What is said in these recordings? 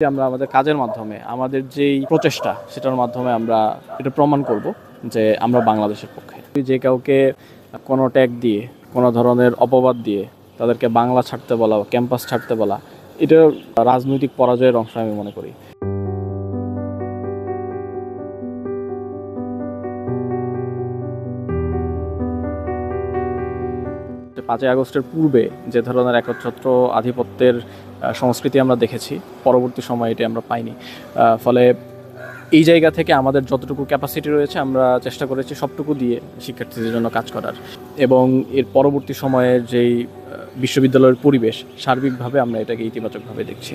আমরা আমাদের কাজের মাধ্যমে আমাদের যেই প্রচেষ্টা সেটার মাধ্যমে আমরা এটা প্রমাণ করব যে আমরা বাংলাদেশের পক্ষে। যে কাউকে কোনো ট্যাগ দিয়ে, কোনো ধরনের অপবাদ দিয়ে তাদেরকে বাংলা ছাড়তে বলা, ক্যাম্পাস ছাড়তে বলা, এটা রাজনৈতিক পরাজয়ের অংশ আমি মনে করি। 5ই আগস্টের পূর্বে যে ধরনের একচ্ছত্র আধিপত্যের সংস্কৃতি আমরা দেখেছি, পরবর্তী সময়ে এটি আমরা পাইনি। ফলে এই জায়গা থেকে আমাদের যতটুকু ক্যাপাসিটি রয়েছে আমরা চেষ্টা করেছি সবটুকু দিয়ে শিক্ষার্থীদের জন্য কাজ করার, এবং এর পরবর্তী সময়ে যেই বিশ্ববিদ্যালয়ের পরিবেশ সার্বিকভাবে আমরা এটাকে ইতিবাচকভাবে দেখছি।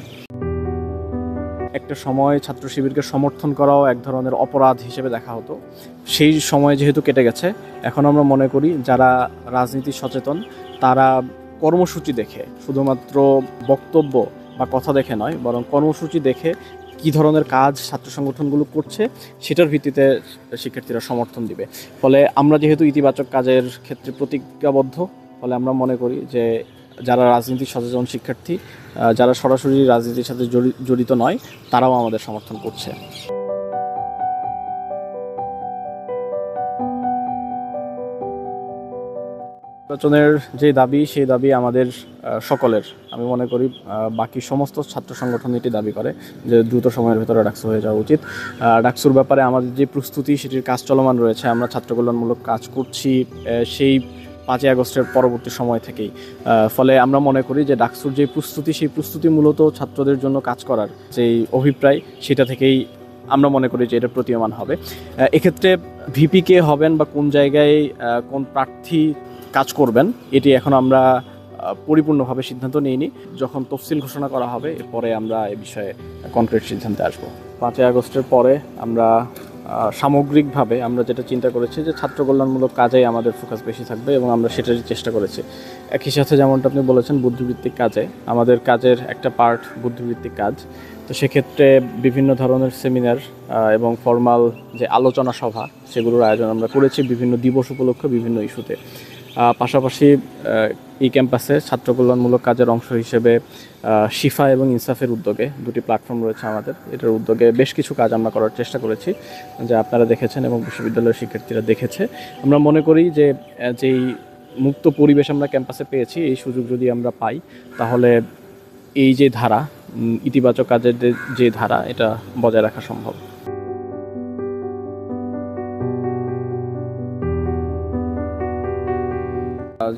একটা সময় ছাত্র শিবিরকে সমর্থন করাও এক ধরনের অপরাধ হিসেবে দেখা হতো। সেই সময় যেহেতু কেটে গেছে, এখন আমরা মনে করি যারা রাজনীতি সচেতন তারা কর্মসূচি দেখে, শুধুমাত্র বক্তব্য বা কথা দেখে নয়, বরং কর্মসূচি দেখে কী ধরনের কাজ ছাত্র সংগঠনগুলো করছে সেটার ভিত্তিতে শিক্ষার্থীরা সমর্থন দিবে। ফলে আমরা যেহেতু ইতিবাচক কাজের ক্ষেত্রে প্রতিজ্ঞাবদ্ধ, ফলে আমরা মনে করি যে যারা রাজনীতি সচেতন শিক্ষার্থী, যারা সরাসরি রাজনীতির সাথে জড়িত নয়, তারাও আমাদের সমর্থন করছে। নির্বাচনের যে দাবি, সেই দাবি আমাদের সকলের, আমি মনে করি বাকি সমস্ত ছাত্র সংগঠন এটি দাবি করে যে দ্রুত সময়ের ভেতরে ডাকসু হয়ে যাওয়া উচিত। ডাকসুর ব্যাপারে আমাদের যে প্রস্তুতি, সেটির কাজ চলমান রয়েছে। আমরা ছাত্র কল্যাণমূলক কাজ করছি সেই 5ই আগস্টের পরবর্তী সময় থেকেই। ফলে আমরা মনে করি যে ডাকসুর যে প্রস্তুতি, সেই প্রস্তুতি মূলত ছাত্রদের জন্য কাজ করার যেই অভিপ্রায়, সেটা থেকেই আমরা মনে করি যে এটা প্রতীয়মান হবে। এক্ষেত্রে ভিপি কে হবেন বা কোন জায়গায় কোন প্রার্থী কাজ করবেন, এটি এখন আমরা পরিপূর্ণভাবে সিদ্ধান্ত নিইনি। যখন তফসিল ঘোষণা করা হবে, এরপরে আমরা এ বিষয়ে কনক্রিট সিদ্ধান্তে আসব। 5ই আগস্টের পরে আমরা সামগ্রিকভাবে আমরা যেটা চিন্তা করেছি যে ছাত্র কল্যাণমূলক কাজেই আমাদের ফোকাস বেশি থাকবে, এবং আমরা সেটারই চেষ্টা করেছি। একই সাথে যেমনটা আপনি বলেছেন, বুদ্ধিবৃত্তিক কাজে আমাদের কাজের একটা পার্ট বুদ্ধিবৃত্তিক কাজ। তো সেক্ষেত্রে বিভিন্ন ধরনের সেমিনার এবং ফর্মাল যে আলোচনা সভা, সেগুলোর আয়োজন আমরা করেছি বিভিন্ন দিবস উপলক্ষে, বিভিন্ন ইস্যুতে। পাশাপাশি এই ক্যাম্পাসে ছাত্র কল্যাণমূলক কাজের অংশ হিসেবে শিফা এবং ইনসাফের উদ্যোগে দুটি প্ল্যাটফর্ম রয়েছে আমাদের। এটার উদ্যোগে বেশ কিছু কাজ আমরা করার চেষ্টা করেছি, যা আপনারা দেখেছেন এবং বিশ্ববিদ্যালয়ের শিক্ষার্থীরা দেখেছে। আমরা মনে করি যে যেই মুক্ত পরিবেশ আমরা ক্যাম্পাসে পেয়েছি, এই সুযোগ যদি আমরা পাই, তাহলে এই যে ধারা, ইতিবাচক কাজের যে ধারা, এটা বজায় রাখা সম্ভব।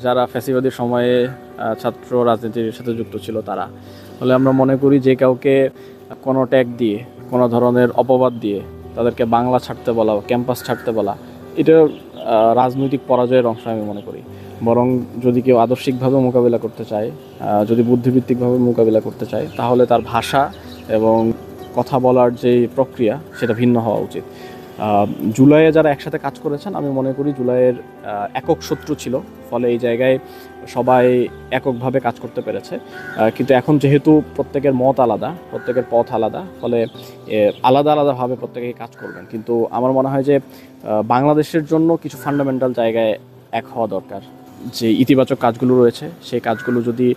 যারা ফ্যাসিবাদী সময়ে ছাত্র রাজনীতির সাথে যুক্ত ছিল তারা, ফলে আমরা মনে করি যে কাউকে কোনো ট্যাগ দিয়ে, কোনো ধরনের অপবাদ দিয়ে তাদেরকে বাংলা ছাড়তে বলা, ক্যাম্পাস ছাড়তে বলা, এটা রাজনৈতিক পরাজয়ের অংশ আমি মনে করি। বরং যদি কেউ আদর্শিকভাবে মোকাবিলা করতে চায়, যদি বুদ্ধিভিত্তিকভাবে মোকাবিলা করতে চায়, তাহলে তার ভাষা এবং কথা বলার যে প্রক্রিয়া, সেটা ভিন্ন হওয়া উচিত। জুলাইয়ে যারা একসাথে কাজ করেছেন, আমি মনে করি জুলাইয়ের একক শত্রু ছিল, ফলে এই জায়গায় সবাই এককভাবে কাজ করতে পেরেছে। কিন্তু এখন যেহেতু প্রত্যেকের মত আলাদা, প্রত্যেকের পথ আলাদা, ফলে আলাদা আলাদাভাবে প্রত্যেকেই কাজ করবেন। কিন্তু আমার মনে হয় যে বাংলাদেশের জন্য কিছু ফান্ডামেন্টাল জায়গায় এক হওয়া দরকার। যে ইতিবাচক কাজগুলো রয়েছে, সেই কাজগুলো যদি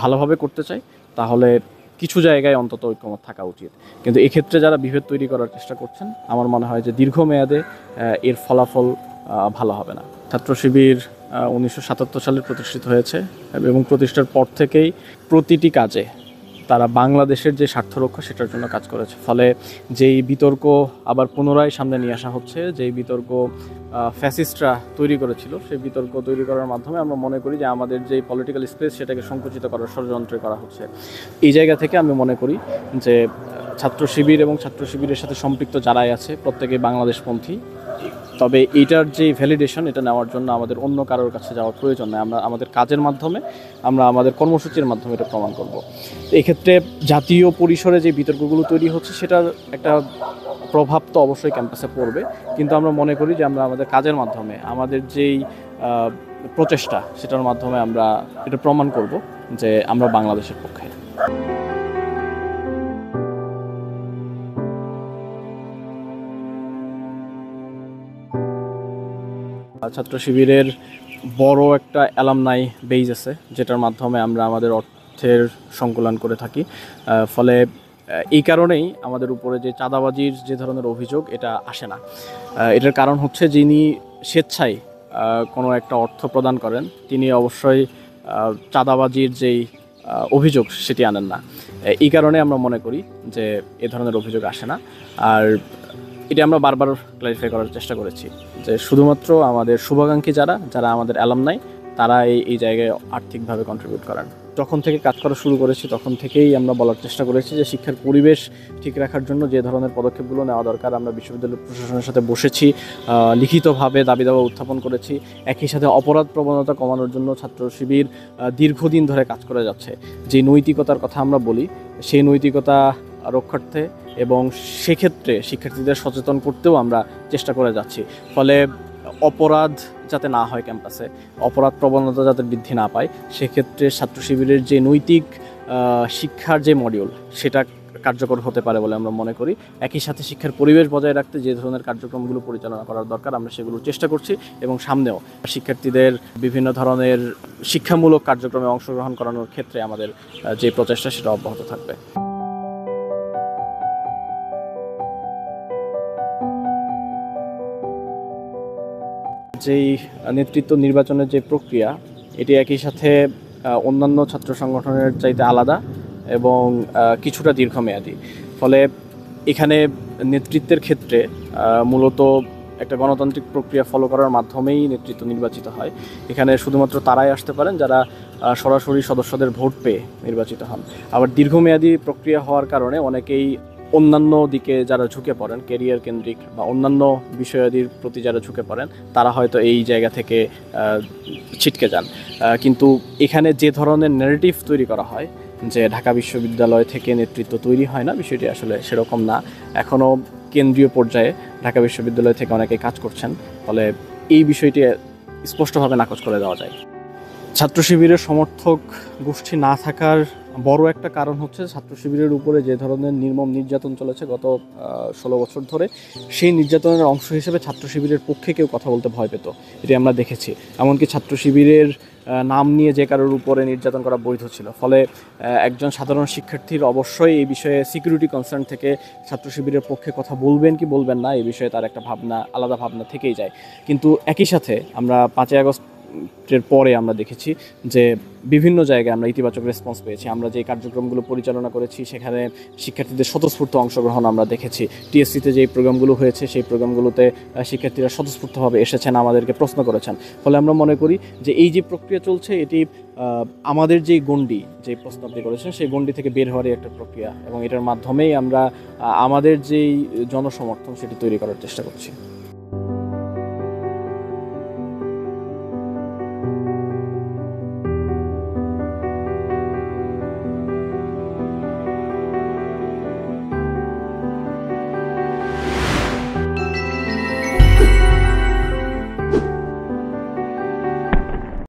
ভালোভাবে করতে চাই, তাহলে কিছু জায়গায় অন্তত ঐক্যমত থাকা উচিত। কিন্তু এক্ষেত্রে যারা বিভেদ তৈরি করার চেষ্টা করছেন, আমার মনে হয় যে দীর্ঘমেয়াদে এর ফলাফল ভালো হবে না। ছাত্র শিবির 1977 সালে প্রতিষ্ঠিত হয়েছে, এবং প্রতিষ্ঠার পর থেকেই প্রতিটি কাজে তারা বাংলাদেশের যে স্বার্থ রক্ষা, সেটার জন্য কাজ করেছে। ফলে যেই বিতর্ক আবার পুনরায় সামনে নিয়ে আসা হচ্ছে, যেই বিতর্ক ফ্যাসিস্টরা তৈরি করেছিল, সেই বিতর্ক তৈরি করার মাধ্যমে আমরা মনে করি যে আমাদের যেই পলিটিক্যাল স্পেস, সেটাকে সংকুচিত করার ষড়যন্ত্র করা হচ্ছে। এই জায়গা থেকে আমি মনে করি যে ছাত্র শিবির এবং ছাত্র শিবিরের সাথে সম্পৃক্ত যারাই আছে, প্রত্যেকে বাংলাদেশপন্থী। তবে এইটার যে ভ্যালিডেশন, এটা নেওয়ার জন্য আমাদের অন্য কারোর কাছে যাওয়ার প্রয়োজন নেই। আমরা আমাদের কাজের মাধ্যমে, আমরা আমাদের কর্মসূচির মাধ্যমে এটা প্রমাণ করব। এক্ষেত্রে জাতীয় পরিসরে যে বিতর্কগুলো তৈরি হচ্ছে, সেটার একটা প্রভাব তো অবশ্যই ক্যাম্পাসে পড়বে, কিন্তু আমরা মনে করি যে আমরা আমাদের কাজের মাধ্যমে, আমাদের যেই প্রচেষ্টা, সেটার মাধ্যমে আমরা এটা প্রমাণ করব যে আমরা বাংলাদেশের পক্ষে। ছাত্র শিবিরের বড় একটা অ্যালামনাই বেজ আছে, যেটার মাধ্যমে আমরা আমাদের অর্থের সংকলন করে থাকি। ফলে এই কারণেই আমাদের উপরে যে চাঁদাবাজির যে ধরনের অভিযোগ এটা আসে না। এটার কারণ হচ্ছে যিনি স্বেচ্ছায় কোনো একটা অর্থ প্রদান করেন তিনি অবশ্যই চাঁদাবাজির যেই অভিযোগ সেটি আনেন না। এই কারণে আমরা মনে করি যে এ ধরনের অভিযোগ আসে না। আর এটা আমরা বারবার ক্লারিফাই করার চেষ্টা করেছি যে শুধুমাত্র আমাদের শুভাকাঙ্ক্ষী যারা আমাদের অ্যালামনাই তারা এই জায়গায় আর্থিকভাবে কন্ট্রিবিউট করেন। যখন থেকে কাজ করা শুরু করেছি তখন থেকেই আমরা বলার চেষ্টা করেছি যে শিক্ষার পরিবেশ ঠিক রাখার জন্য যে ধরনের পদক্ষেপগুলো নেওয়া দরকার আমরা বিশ্ববিদ্যালয় প্রশাসনের সাথে বসেছি, লিখিতভাবে দাবি দাওয়া উত্থাপন করেছি। একই সাথে অপরাধ প্রবণতা কমানোর জন্য ছাত্র শিবির দীর্ঘদিন ধরে কাজ করে যাচ্ছে। যে নৈতিকতার কথা আমরা বলি সেই নৈতিকতা রক্ষার্থে এবং সেক্ষেত্রে শিক্ষার্থীদের সচেতন করতেও আমরা চেষ্টা করে যাচ্ছি। ফলে অপরাধ যাতে না হয় ক্যাম্পাসে, অপরাধ প্রবণতা যাতে বৃদ্ধি না পায়, সেক্ষেত্রে ছাত্র শিবিরের যে নৈতিক শিক্ষার যে মডিউল সেটা কার্যকর হতে পারে বলে আমরা মনে করি। একই সাথে শিক্ষার পরিবেশ বজায় রাখতে যে ধরনের কার্যক্রমগুলো পরিচালনা করার দরকার আমরা সেগুলো চেষ্টা করছি এবং সামনেও শিক্ষার্থীদের বিভিন্ন ধরনের শিক্ষামূলক কার্যক্রমে অংশগ্রহণ করানোর ক্ষেত্রে আমাদের যে প্রচেষ্টা সেটা অব্যাহত থাকবে। যেই নেতৃত্ব নির্বাচনের যে প্রক্রিয়া এটি একই সাথে অন্যান্য ছাত্র সংগঠনের চাইতে আলাদা এবং কিছুটা দীর্ঘমেয়াদী। ফলে এখানে নেতৃত্বের ক্ষেত্রে মূলত একটা গণতান্ত্রিক প্রক্রিয়া ফলো করার মাধ্যমেই নেতৃত্ব নির্বাচিত হয়। এখানে শুধুমাত্র তারাই আসতে পারেন যারা সরাসরি সদস্যদের ভোট পেয়ে নির্বাচিত হন। আবার দীর্ঘমেয়াদী প্রক্রিয়া হওয়ার কারণে অনেকেই অন্যান্য দিকে যারা ঝুঁকে পড়েন, ক্যারিয়ার কেন্দ্রিক বা অন্যান্য বিষয়াদির প্রতি যারা ঝুঁকে পড়েন তারা হয়তো এই জায়গা থেকে ছিটকে যান। কিন্তু এখানে যে ধরনের ন্যারেটিভ তৈরি করা হয় যে ঢাকা বিশ্ববিদ্যালয় থেকে নেতৃত্ব তৈরি হয় না, বিষয়টি আসলে সেরকম না। এখনও কেন্দ্রীয় পর্যায়ে ঢাকা বিশ্ববিদ্যালয় থেকে অনেকে কাজ করছেন, ফলে এই বিষয়টি স্পষ্টভাবে নাকচ করে দেওয়া যায়। ছাত্র শিবিরের সমর্থক গোষ্ঠী না থাকার বড় একটা কারণ হচ্ছে ছাত্র শিবিরের উপরে যে ধরনের নির্মম নির্যাতন চলেছে গত 16 বছর ধরে, সেই নির্যাতনের অংশ হিসেবে ছাত্র শিবিরের পক্ষে কেউ কথা বলতে ভয় পেত, এটি আমরা দেখেছি। এমনকি ছাত্র শিবিরের নাম নিয়ে যে কারোর উপরে নির্যাতন করা বৈধ ছিল। ফলে একজন সাধারণ শিক্ষার্থীর অবশ্যই এই বিষয়ে সিকিউরিটি কনসার্ন থেকে ছাত্র শিবিরের পক্ষে কথা বলবেন কি বলবেন না এই বিষয়ে তার একটা আলাদা ভাবনা থেকেই যায়। কিন্তু একই সাথে আমরা 5ই আগস্টের পরে আমরা দেখেছি যে বিভিন্ন জায়গায় আমরা ইতিবাচক রেসপন্স পেয়েছি। আমরা যে কার্যক্রমগুলো পরিচালনা করেছি সেখানে শিক্ষার্থীদের স্বতঃস্ফূর্ত অংশগ্রহণ আমরা দেখেছি। টিএসসিতে যেই প্রোগ্রামগুলো হয়েছে সেই প্রোগ্রামগুলোতে শিক্ষার্থীরা স্বতঃস্ফূর্তভাবে এসেছেন, আমাদেরকে প্রশ্ন করেছেন। ফলে আমরা মনে করি যে এই যে প্রক্রিয়া চলছে এটি আমাদের যেই গণ্ডি, যে প্রশ্ন আপনি করেছেন সেই গণ্ডি থেকে বের হওয়ারই একটা প্রক্রিয়া এবং এটার মাধ্যমেই আমরা আমাদের যেই জনসমর্থন সেটি তৈরি করার চেষ্টা করছি।